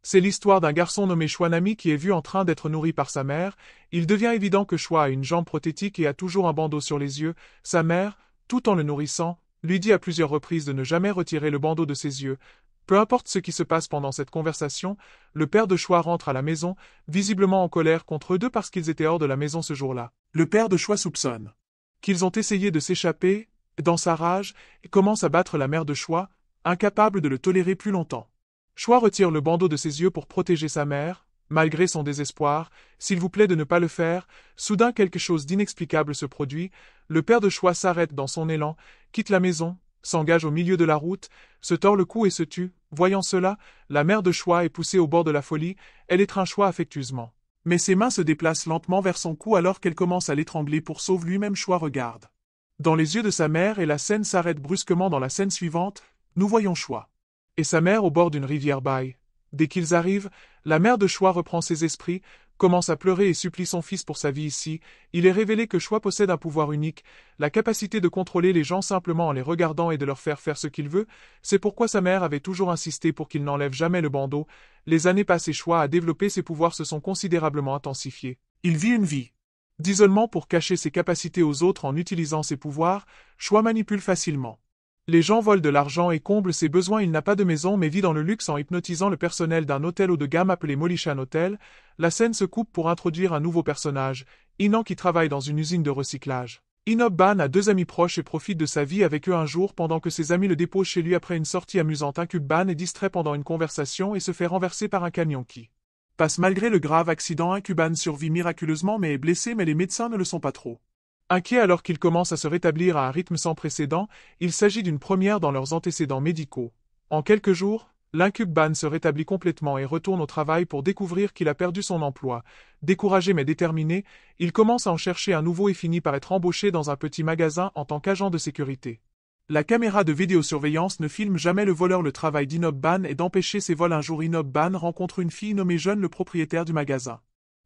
C'est l'histoire d'un garçon nommé Chouanami qui est vu en train d'être nourri par sa mère. Il devient évident que Choua a une jambe prothétique et a toujours un bandeau sur les yeux. Sa mère, tout en le nourrissant, lui dit à plusieurs reprises de ne jamais retirer le bandeau de ses yeux. Peu importe ce qui se passe pendant cette conversation, le père de Choua rentre à la maison, visiblement en colère contre eux deux parce qu'ils étaient hors de la maison ce jour-là. Le père de Choua soupçonne Qu'ils ont essayé de s'échapper, dans sa rage, et commence à battre la mère de Choua, incapable de le tolérer plus longtemps. Choua retire le bandeau de ses yeux pour protéger sa mère, malgré son désespoir. S'il vous plaît de ne pas le faire. Soudain quelque chose d'inexplicable se produit. Le père de Choua s'arrête dans son élan, quitte la maison, s'engage au milieu de la route, se tord le cou et se tue. Voyant cela, la mère de Choua est poussée au bord de la folie. Elle étreint Choua affectueusement. Mais ses mains se déplacent lentement vers son cou alors qu'elle commence à l'étrangler pour sauver lui-même. Choua regarde dans les yeux de sa mère et la scène s'arrête brusquement. Dans la scène suivante, nous voyons Choua et sa mère au bord d'une rivière Bai. Dès qu'ils arrivent, la mère de Choua reprend ses esprits, commence à pleurer et supplie son fils pour sa vie ici. Il est révélé que Choua possède un pouvoir unique, la capacité de contrôler les gens simplement en les regardant et de leur faire faire ce qu'il veut. C'est pourquoi sa mère avait toujours insisté pour qu'il n'enlève jamais le bandeau. Les années passées, Choua a développé ses pouvoirs se sont considérablement intensifiés. Il vit une vie d'isolement pour cacher ses capacités aux autres en utilisant ses pouvoirs. Choua manipule facilement les gens volent de l'argent et comblent ses besoins. Il n'a pas de maison mais vit dans le luxe en hypnotisant le personnel d'un hôtel haut de gamme appelé Molishan Hotel. La scène se coupe pour introduire un nouveau personnage, Inan qui travaille dans une usine de recyclage. Inob Ban a deux amis proches et profite de sa vie avec eux un jour pendant que ses amis le déposent chez lui après une sortie amusante. Incub Ban est distrait pendant une conversation et se fait renverser par un camion qui passe malgré le grave accident. Incub Ban survit miraculeusement mais est blessé, mais les médecins ne le sont pas trop inquiets alors qu'ils commencent à se rétablir à un rythme sans précédent. Il s'agit d'une première dans leurs antécédents médicaux. En quelques jours, l'Incub Ban se rétablit complètement et retourne au travail pour découvrir qu'il a perdu son emploi. Découragé mais déterminé, il commence à en chercher un nouveau et finit par être embauché dans un petit magasin en tant qu'agent de sécurité. La caméra de vidéosurveillance ne filme jamais le voleur. Le travail d'Inob Ban est d'empêcher ses vols. Un jour, Inob Ban rencontre une fille nommée Jeune, le propriétaire du magasin.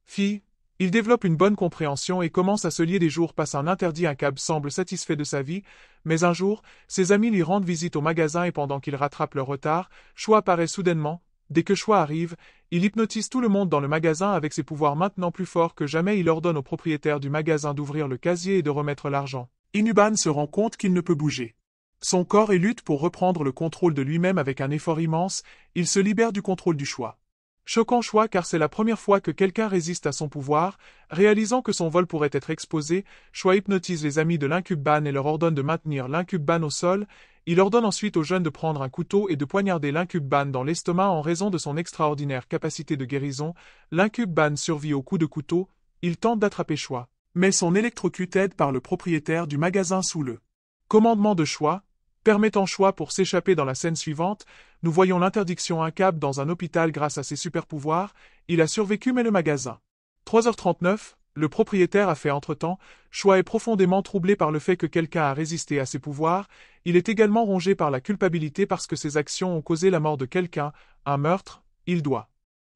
Fille, il développe une bonne compréhension et commence à se lier. Des jours passent, un interdit. Incub semble satisfait de sa vie, mais un jour, ses amis lui rendent visite au magasin et pendant qu'il rattrape leur retard, Choua apparaît soudainement. Dès que Choua arrive, il hypnotise tout le monde dans le magasin avec ses pouvoirs maintenant plus forts que jamais. Il ordonne au propriétaire du magasin d'ouvrir le casier et de remettre l'argent. Inuban se rend compte qu'il ne peut bouger son corps et lutte pour reprendre le contrôle de lui-même avec un effort immense. Il se libère du contrôle du Choua. Choquant Choua car c'est la première fois que quelqu'un résiste à son pouvoir. Réalisant que son vol pourrait être exposé, Choua hypnotise les amis de l'Incub Ban et leur ordonne de maintenir l'Incub Ban au sol. Il ordonne ensuite aux jeunes de prendre un couteau et de poignarder l'Incub Ban dans l'estomac. En raison de son extraordinaire capacité de guérison, l'Incub Ban survit au coup de couteau. Il tente d'attraper Choua, mais son électrocute aide par le propriétaire du magasin sous le commandement de Choua, permettant Choua pour s'échapper. Dans la scène suivante, nous voyons l'interdiction Incub dans un hôpital grâce à ses super-pouvoirs. Il a survécu mais le magasin. 3h39, le propriétaire a fait entre-temps. Choua est profondément troublé par le fait que quelqu'un a résisté à ses pouvoirs. Il est également rongé par la culpabilité parce que ses actions ont causé la mort de quelqu'un, un meurtre. Il doit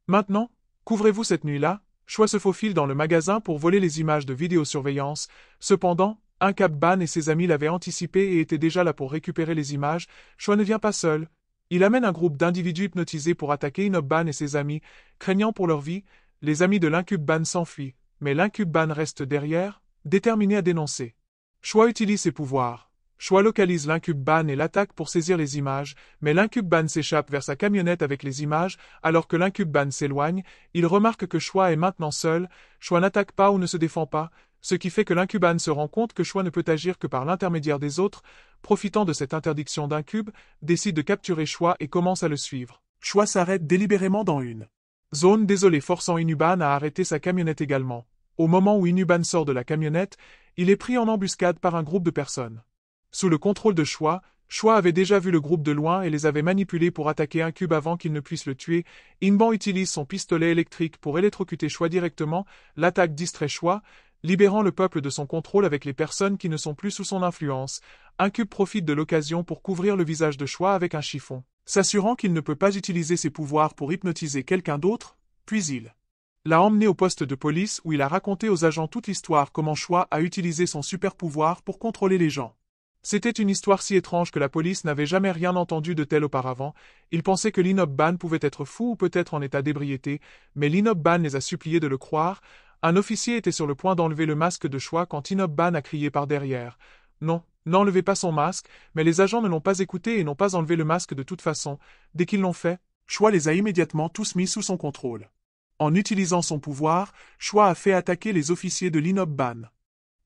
maintenant, couvrez-vous cette nuit-là. Choua se faufile dans le magasin pour voler les images de vidéosurveillance. Cependant, Incub Ban et ses amis l'avaient anticipé et étaient déjà là pour récupérer les images. Choua ne vient pas seul. Il amène un groupe d'individus hypnotisés pour attaquer Inob Ban et ses amis. Craignant pour leur vie, les amis de l'Incub Ban s'enfuient, mais l'Incub Ban reste derrière, déterminé à dénoncer. Choua utilise ses pouvoirs. Choua localise l'Incub Ban et l'attaque pour saisir les images, mais l'Incub Ban s'échappe vers sa camionnette avec les images. Alors que l'Incub Ban s'éloigne, il remarque que Choua est maintenant seul. Choua n'attaque pas ou ne se défend pas, ce qui fait que l'Incub Ban se rend compte que Choua ne peut agir que par l'intermédiaire des autres. Profitant de cette interdiction d'Incub, décide de capturer Choua et commence à le suivre. Choua s'arrête délibérément dans une zone désolée, forçant Inuban à arrêter sa camionnette également. Au moment où Inuban sort de la camionnette, il est pris en embuscade par un groupe de personnes. Sous le contrôle de Choua, Choua avait déjà vu le groupe de loin et les avait manipulés pour attaquer Incub avant qu'il ne puisse le tuer. Inban utilise son pistolet électrique pour électrocuter Choua directement. L'attaque distrait Choua, libérant le peuple de son contrôle avec les personnes qui ne sont plus sous son influence. Incub profite de l'occasion pour couvrir le visage de Choua avec un chiffon, s'assurant qu'il ne peut pas utiliser ses pouvoirs pour hypnotiser quelqu'un d'autre, puis il l'a emmené au poste de police où il a raconté aux agents toute l'histoire comment Choua a utilisé son super pouvoir pour contrôler les gens. C'était une histoire si étrange que la police n'avait jamais rien entendu de tel auparavant. Ils pensaient que Inob Ban pouvait être fou ou peut-être en état d'ébriété, mais Inob Ban les a suppliés de le croire. Un officier était sur le point d'enlever le masque de Choi quand Inob Ban a crié par derrière. Non, n'enlevez pas son masque, mais les agents ne l'ont pas écouté et n'ont pas enlevé le masque de toute façon. Dès qu'ils l'ont fait, Choi les a immédiatement tous mis sous son contrôle. En utilisant son pouvoir, Choi a fait attaquer les officiers de l'Inob Ban.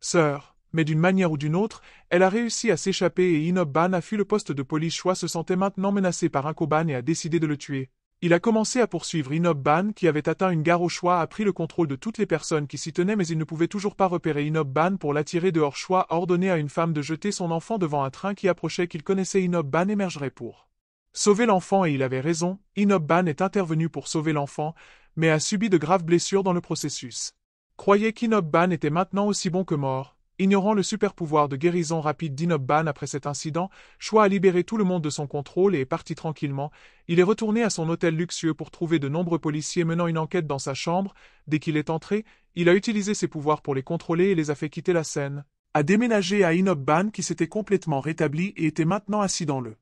Sœur, mais d'une manière ou d'une autre, elle a réussi à s'échapper et Inob Ban a fui le poste de police. Choi se sentait maintenant menacé par un Ban et a décidé de le tuer. Il a commencé à poursuivre Inob Ban qui avait atteint une gare au Choi, a pris le contrôle de toutes les personnes qui s'y tenaient mais il ne pouvait toujours pas repérer Inob Ban. Pour l'attirer dehors, Choi a ordonné à une femme de jeter son enfant devant un train qui approchait. Qu'il connaissait, Inob Ban émergerait pour sauver l'enfant et il avait raison. Inob Ban est intervenu pour sauver l'enfant, mais a subi de graves blessures dans le processus. Croyez qu'Inob Ban était maintenant aussi bon que mort. Ignorant le super pouvoir de guérison rapide d'Inob Ban après cet incident, Choi a libéré tout le monde de son contrôle et est parti tranquillement. Il est retourné à son hôtel luxueux pour trouver de nombreux policiers menant une enquête dans sa chambre. Dès qu'il est entré, il a utilisé ses pouvoirs pour les contrôler et les a fait quitter la scène. A déménagé à Inob Ban qui s'était complètement rétabli et était maintenant assis dans le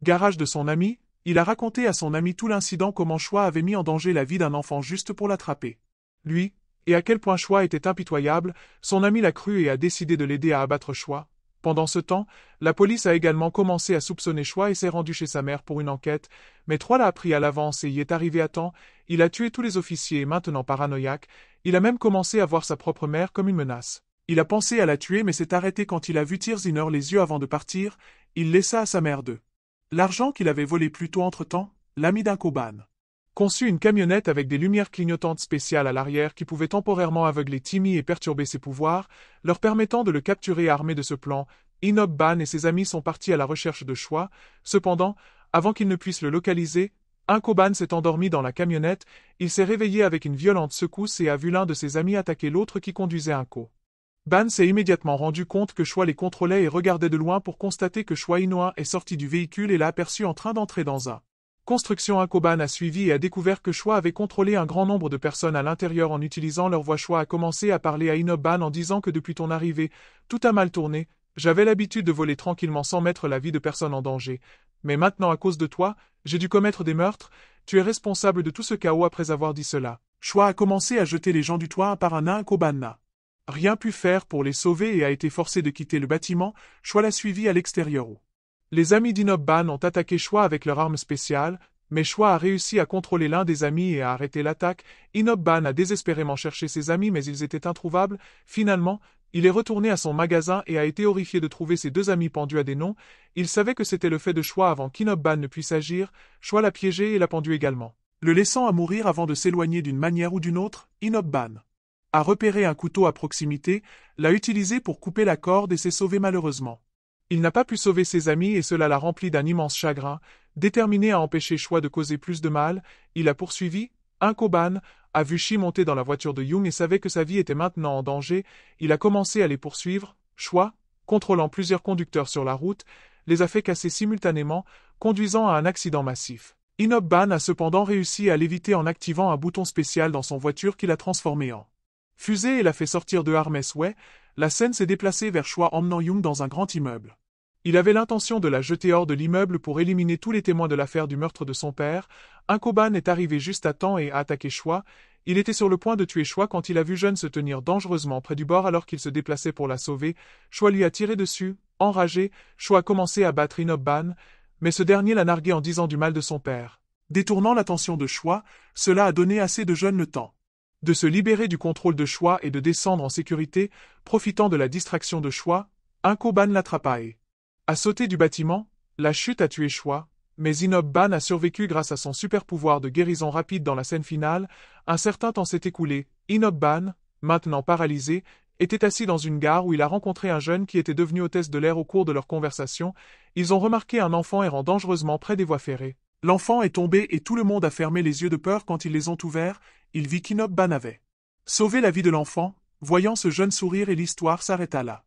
garage de son ami. Il a raconté à son ami tout l'incident, comment Choi avait mis en danger la vie d'un enfant juste pour l'attraper. Lui, et à quel point Choi était impitoyable, son ami l'a cru et a décidé de l'aider à abattre Choi. Pendant ce temps, la police a également commencé à soupçonner Choi et s'est rendu chez sa mère pour une enquête, mais Choi l'a appris à l'avance et y est arrivé à temps. Il a tué tous les officiers et maintenant paranoïaque, il a même commencé à voir sa propre mère comme une menace. Il a pensé à la tuer mais s'est arrêté quand il a vu Tirzinor les yeux avant de partir. Il laissa à sa mère l'argent qu'il avait volé plus tôt entre-temps, l'ami d'un Ban. Conçu une camionnette avec des lumières clignotantes spéciales à l'arrière qui pouvaient temporairement aveugler Timmy et perturber ses pouvoirs, leur permettant de le capturer armé de ce plan. Inob Ban et ses amis sont partis à la recherche de Choi. Cependant, avant qu'ils ne puissent le localiser, un Ban s'est endormi dans la camionnette. Il s'est réveillé avec une violente secousse et a vu l'un de ses amis attaquer l'autre qui conduisait un Ban s'est immédiatement rendu compte que Choi les contrôlait et regardait de loin pour constater que Choi Inoa est sorti du véhicule et l'a aperçu en train d'entrer dans un construction. Un Ban a suivi et a découvert que Choi avait contrôlé un grand nombre de personnes à l'intérieur en utilisant leur voix. Choi a commencé à parler à Inob Ban en disant que depuis ton arrivée, tout a mal tourné. J'avais l'habitude de voler tranquillement sans mettre la vie de personne en danger. Mais maintenant à cause de toi, j'ai dû commettre des meurtres. Tu es responsable de tout ce chaos. Après avoir dit cela, Choi a commencé à jeter les gens du toit un par un. Ban n'a rien pu faire pour les sauver et a été forcé de quitter le bâtiment. Choi l'a suivi à l'extérieur où les amis d'Inob Ban ont attaqué Choi avec leur arme spéciale, mais Choi a réussi à contrôler l'un des amis et à arrêter l'attaque. Inob Ban a désespérément cherché ses amis mais ils étaient introuvables. Finalement, il est retourné à son magasin et a été horrifié de trouver ses deux amis pendus à des noms. Il savait que c'était le fait de Choi avant qu'Inob Ban ne puisse agir. Choi l'a piégé et l'a pendu également. Le laissant à mourir avant de s'éloigner d'une manière ou d'une autre, Inob Ban a repéré un couteau à proximité, l'a utilisé pour couper la corde et s'est sauvé malheureusement. Il n'a pas pu sauver ses amis et cela l'a rempli d'un immense chagrin. Déterminé à empêcher Choi de causer plus de mal, il a poursuivi. Un Ban a vu Shi monter dans la voiture de Young et savait que sa vie était maintenant en danger. Il a commencé à les poursuivre. Choi, contrôlant plusieurs conducteurs sur la route, les a fait casser simultanément, conduisant à un accident massif. Inob Ban a cependant réussi à l'éviter en activant un bouton spécial dans son voiture qui l'a transformé en fusée et l'a fait sortir de Harm's Way. La scène s'est déplacée vers Choi emmenant Young dans un grand immeuble. Il avait l'intention de la jeter hors de l'immeuble pour éliminer tous les témoins de l'affaire du meurtre de son père. Un Ban est arrivé juste à temps et a attaqué Choi. Il était sur le point de tuer Choi quand il a vu Jeune se tenir dangereusement près du bord alors qu'il se déplaçait pour la sauver. Choi lui a tiré dessus. Enragé, Choi a commencé à battre Inob Ban, mais ce dernier l'a nargué en disant du mal de son père. Détournant l'attention de Choi, cela a donné assez de Jeune le temps de se libérer du contrôle de Choi et de descendre en sécurité. Profitant de la distraction de Choi, un Ban l'attrapa et a sauté du bâtiment. La chute a tué Choi, mais Inob Ban a survécu grâce à son super pouvoir de guérison rapide. Dans la scène finale, un certain temps s'est écoulé. Inob Ban, maintenant paralysé, était assis dans une gare où il a rencontré un jeune qui était devenu hôtesse de l'air. Au cours de leur conversation, ils ont remarqué un enfant errant dangereusement près des voies ferrées. L'enfant est tombé et tout le monde a fermé les yeux de peur. Quand ils les ont ouverts, il vit qu'Inob Ban avait sauvé la vie de l'enfant. Voyant ce jeune sourire et l'histoire s'arrêta là.